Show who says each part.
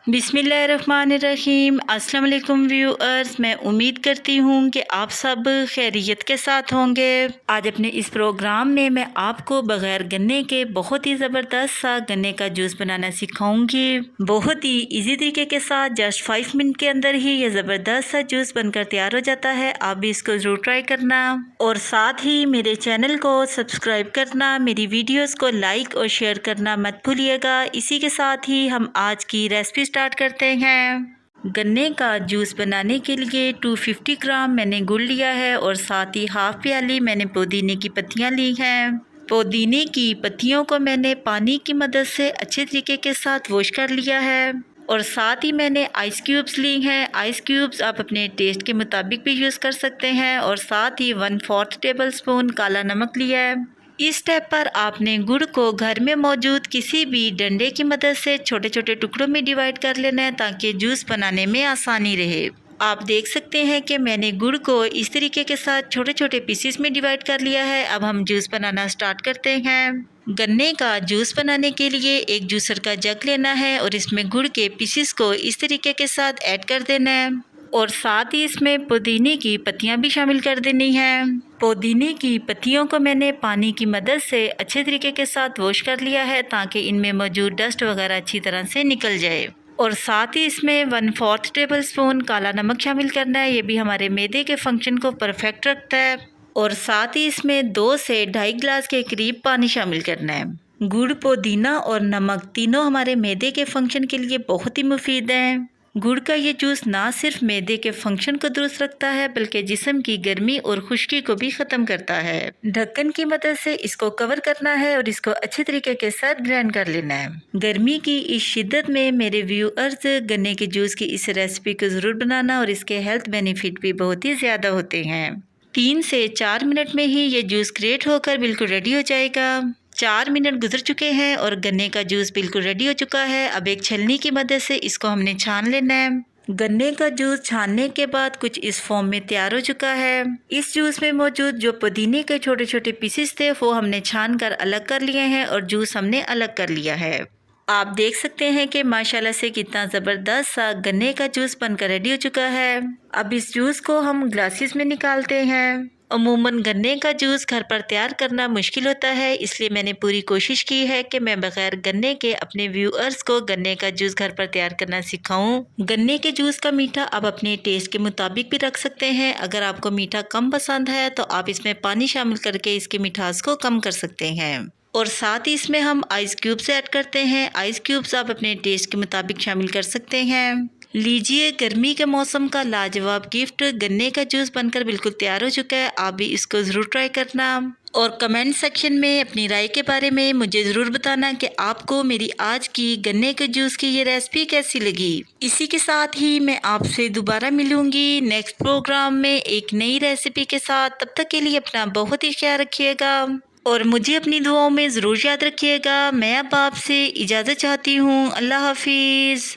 Speaker 1: बिस्मिल्लाहिर्रहमानिर्रहीम। अस्सलाम वालेकुम व्यूअर्स, मैं उम्मीद करती हूँ कि आप सब खैरियत के साथ होंगे। आज अपने इस प्रोग्राम में मैं आपको बग़ैर गन्ने के बहुत ही ज़बरदस्त सा गन्ने का जूस बनाना सिखाऊंगी। बहुत ही इजी तरीके के साथ जस्ट 5 मिनट के अंदर ही ये ज़बरदस्त सा जूस बनकर तैयार हो जाता है। आप भी इसको ज़रूर ट्राई करना और साथ ही मेरे चैनल को सब्सक्राइब करना, मेरी वीडियोज़ को लाइक और शेयर करना मत भूलिएगा। इसी के साथ ही हम आज की रेसिपी स्टार्ट करते हैं। गन्ने का जूस बनाने के लिए 250 ग्राम मैंने गुड़ लिया है और साथ ही हाफ प्याली मैंने पुदीने की पत्तियां ली हैं। पुदीने की पत्तियों को मैंने पानी की मदद से अच्छे तरीके के साथ वॉश कर लिया है और साथ ही मैंने आइस क्यूब्स ली हैं। आइस क्यूब्स आप अपने टेस्ट के मुताबिक भी यूज़ कर सकते हैं और साथ ही 1/4 टेबल स्पून काला नमक लिया है। इस स्टेप पर आपने गुड़ को घर में मौजूद किसी भी डंडे की मदद से छोटे छोटे टुकड़ों में डिवाइड कर लेना है ताकि जूस बनाने में आसानी रहे। आप देख सकते हैं कि मैंने गुड़ को इस तरीके के साथ छोटे छोटे पीसेस में डिवाइड कर लिया है। अब हम जूस बनाना स्टार्ट करते हैं। गन्ने का जूस बनाने के लिए एक जूसर का जग लेना है और इसमें गुड़ के पीसेस को इस तरीके के साथ ऐड कर देना है और साथ ही इसमें पुदीने की पत्तियां भी शामिल कर देनी है। पुदीने की पत्तियों को मैंने पानी की मदद से अच्छे तरीके के साथ वॉश कर लिया है ताकि इनमें मौजूद डस्ट वगैरह अच्छी तरह से निकल जाए और साथ ही इसमें 1/4 टेबल स्पून काला नमक शामिल करना है। ये भी हमारे मैदे के फंक्शन को परफेक्ट रखता है और साथ ही इसमें 2 से 2.5 गिलास के करीब पानी शामिल करना है। गुड़, पुदीना और नमक तीनों हमारे मैदे के फंक्शन के लिए बहुत ही मुफीद हैं। गुड़ का ये जूस ना सिर्फ मैदे के फंक्शन को दुरुस्त रखता है बल्कि जिस्म की गर्मी और खुश्की को भी ख़त्म करता है। ढक्कन की मदद से इसको कवर करना है और इसको अच्छे तरीके के साथ ग्राइंड कर लेना है। गर्मी की इस शिद्दत में मेरे व्यूअर्स गन्ने के जूस की इस रेसिपी को ज़रूर बनाना और इसके हेल्थ बेनिफिट भी बहुत ही ज़्यादा होते हैं। 3 से 4 मिनट में ही ये जूस क्रिएट होकर बिल्कुल रेडी हो जाएगा। 4 मिनट गुजर चुके हैं और गन्ने का जूस बिल्कुल रेडी हो चुका है। अब एक छलनी की मदद से इसको हमने छान लेना है। गन्ने का जूस छानने के बाद कुछ इस फॉर्म में तैयार हो चुका है। इस जूस में मौजूद जो पुदीने के छोटे छोटे पीसेस थे वो हमने छान कर अलग कर लिए हैं और जूस हमने अलग कर लिया है। आप देख सकते हैं कि माशाल्लाह से कितना ज़बरदस्त सा गन्ने का जूस बनकर रेडी हो चुका है। अब इस जूस को हम ग्लासेस में निकालते हैं। अमूमन गन्ने का जूस घर पर तैयार करना मुश्किल होता है, इसलिए मैंने पूरी कोशिश की है कि मैं बगैर गन्ने के अपने व्यूअर्स को गन्ने का जूस घर पर तैयार करना सिखाऊं। गन्ने के जूस का मीठा आप अपने टेस्ट के मुताबिक भी रख सकते हैं। अगर आपको मीठा कम पसंद है तो आप इसमें पानी शामिल करके इसकी मिठास को कम कर सकते हैं और साथ ही इसमें हम आइस क्यूब्स ऐड करते हैं। आइस क्यूब्स आप अपने टेस्ट के मुताबिक शामिल कर सकते हैं। लीजिए, गर्मी के मौसम का लाजवाब गिफ्ट गन्ने का जूस बनकर बिल्कुल तैयार हो चुका है। आप भी इसको ज़रूर ट्राई करना और कमेंट सेक्शन में अपनी राय के बारे में मुझे ज़रूर बताना कि आपको मेरी आज की गन्ने के जूस की ये रेसिपी कैसी लगी। इसी के साथ ही मैं आपसे दोबारा मिलूंगी नेक्स्ट प्रोग्राम में एक नई रेसिपी के साथ। तब तक के लिए अपना बहुत ही ख्याल रखिएगा और मुझे अपनी दुआओं में ज़रूर याद रखिएगा। मैं अब आपसे इजाज़त चाहती हूँ। अल्लाह हाफिज़।